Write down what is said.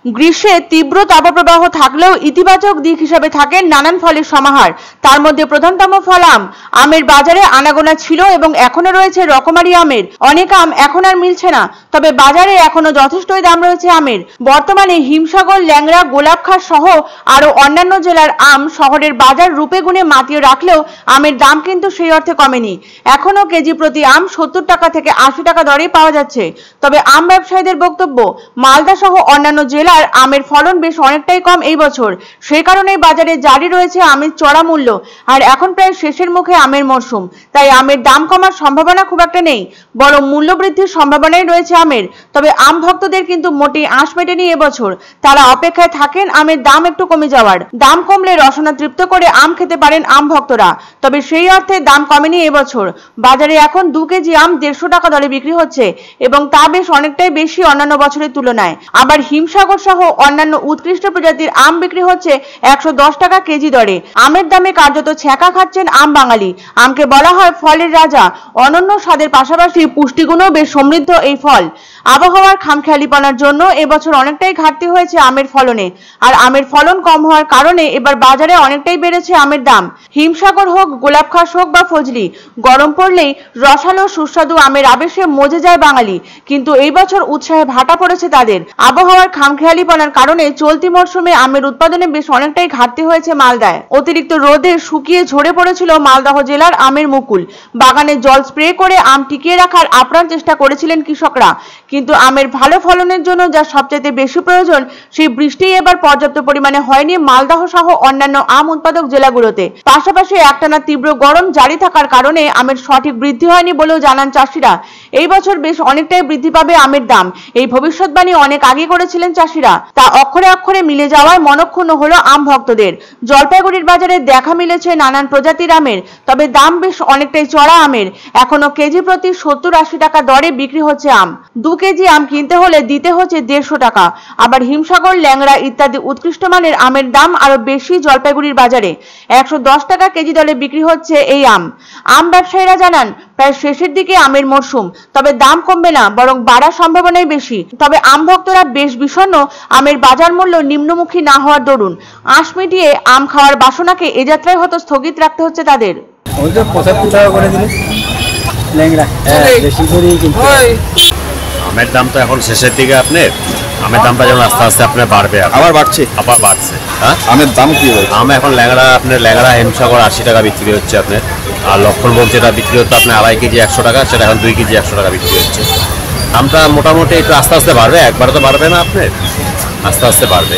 গ্রীষ্মে তীব্র তাপপ্রবাহ থাকলেও ইতিবাচক দিক হিসেবে থাকে নানান ফলের সমাহার। তার মধ্যে প্রধানতম ফল আম। আমের বাজারে আনাগোনা ছিল এবং এখনো রয়েছে রকমারি আমের। অনেক আম এখন আর মিলছে না, তবে বাজারে এখনো যথেষ্টই দাম রয়েছে আমের। বর্তমানে হিমসাগর, ল্যাংড়া, গোলাপখাস সহ আরো অন্যান্য জেলার আম শহরের বাজার রূপে গুণে মাতিয়ে রাখলেও আমের দাম কিন্তু সেই অর্থে কমেনি। এখনো কেজি প্রতি আম 70 টাকা থেকে 80 টাকা দরে পাওয়া যাচ্ছে। তবে আম ব্যবসায়ীদের বক্তব্য, মালদা সহ অন্যান্য জেলা আমের ফলন বেশ অনেকটাই কম এই বছর। সেই কারণেই বাজারে জারি রয়েছে আমের চড়া মূল্য। আর এখন প্রায় শেষের মুখে আমের মরশুম, তাই আমের দাম কমার সম্ভাবনা খুব একটা নেই, বরং মূল্য বৃদ্ধির সম্ভাবনাই রয়েছে আমের। তবে আম ভক্তদের কিন্তু মোটেই আঁশ মেটেনি এবছর। তারা অপেক্ষায় থাকেন আমের দাম একটু কমে যাওয়ার। দাম কমলে রসনা তৃপ্ত করে আম খেতে পারেন আম ভক্তরা। তবে সেই অর্থে দাম কমেনি এবছর। বাজারে এখন 2 কেজি আম 150 টাকা দরে বিক্রি হচ্ছে এবং তা বেশ অনেকটাই বেশি অন্যান্য বছরের তুলনায়। আবার হিমসাগর সহ অন্যান্য উৎকৃষ্ট প্রজাতির আম বিক্রি হচ্ছে 110 টাকা কেজি দরে। আমের দামে কার্যত ছ্যাঁকা খাচ্ছেন আম বাঙালি। আমকে বলা হয় ফলের রাজা। অনন্য স্বাদের পাশাপাশি পুষ্টিগুণও বেশ সমৃদ্ধ এই ফল। আবহাওয়ার খামখেয়ালিপনার জন্য এবছর অনেকটাই ঘাটতি হয়েছে আমের ফলনে। আর আমের ফলন কম হওয়ার কারণে এবার বাজারে অনেকটাই বেড়েছে আমের দাম। হিমসাগর হোক, গোলাপখাস হোক বা ফজলি, গরম পড়লেই রসালো সুস্বাদু আমের আবেশে মজে যায় বাঙালি। কিন্তু এই বছর উৎসাহে ভাটা পড়েছে তাদের। আবহাওয়ার খামখেয়ালিপনার কারণে চলতি মরশুমে আমের উৎপাদনে বেশ অনেকটাই ঘাটতি হয়েছে মালদায়। অতিরিক্ত রোদে শুকিয়ে ঝরে পড়েছিল মালদহ জেলার আমের মুকুল। বাগানে জল স্প্রে করে আম টিকিয়ে রাখার আপ্রাণ চেষ্টা করেছিলেন কৃষকরা, কিন্তু আমের ভালো ফলনের জন্য যা সবচেয়ে বেশি প্রয়োজন সেই বৃষ্টি এবার পর্যাপ্ত পরিমাণে হয়নি মালদহ সহ অন্যান্য আম উৎপাদক জেলাগুলোতে। পাশাপাশি একটানা তীব্র গরম জারি থাকার কারণে আমের সঠিক বৃদ্ধি হয়নি বলেও জানান চাষিরা। এই বছর বেশ অনেকটাই বৃদ্ধি পাবে আমের দাম, এই ভবিষ্যৎবাণী অনেক আগে করেছিলেন চাষিরা। তা অক্ষরে অক্ষরে মিলে যাওয়ায় মনক্ষুণ্ণ হলো আম ভক্তদের। জলপাইগুড়ির বাজারে দেখা মিলেছে নানান প্রজাতির আমের, তবে দাম বেশ অনেকটাই চড়া আমের। এখনো কেজি প্রতি 70-80 টাকা দরে বিক্রি হচ্ছে আম। 2 কেজি আম কিনতে হলে দিতে হচ্ছে 150 টাকা। আবার হিমসাগর, ল্যাংড়া ইত্যাদি উৎকৃষ্ট মানের আমের দাম আরো বেশি জলপাইগুড়ির বাজারে। 110 টাকা কেজি দরে বিক্রি হচ্ছে এই আম। আম ব্যবসায়ীরা জানান প্রায় শেষের দিকে আমের মরশুম, তবে দাম কমবে না, বরং বাড়ার সম্ভাবনাই বেশি। তবে আম ভক্তরা বেশ বিষণ্ণ আমের বাজার মূল্য নিম্নমুখী না হওয়ার দরুন। আঁশ মিটিয়ে আম খাওয়ার বাসনাকে এ যাত্রায় হয়তো স্থগিত রাখতে হচ্ছে তাদের। 75 টাকা করে দিলে ল্যাংড়া বেশি করেই কিন্তু আমের দাম তো এখন শেষের দিকে। আপনার আমের দামটা যেমন আস্তে আস্তে আপনার বাড়বে, আবার বাড়ছে। হ্যাঁ, আমের দাম কি হবে? আম এখন ল্যাংড়া, আপনার ল্যাংড়া হিমসাগর 80 টাকা বিক্রি হচ্ছে আপনার। আর লক্ষণভোগ যেটা বিক্রি হতো আপনার 2.5 কেজি 100 টাকা, সেটা এখন 2 কেজি 100 টাকা বিক্রি হচ্ছে। দামটা মোটামুটি একটু আস্তে আস্তে বাড়বে, একবারে তো বাড়বে না, আপনার আস্তে আস্তে বাড়বে।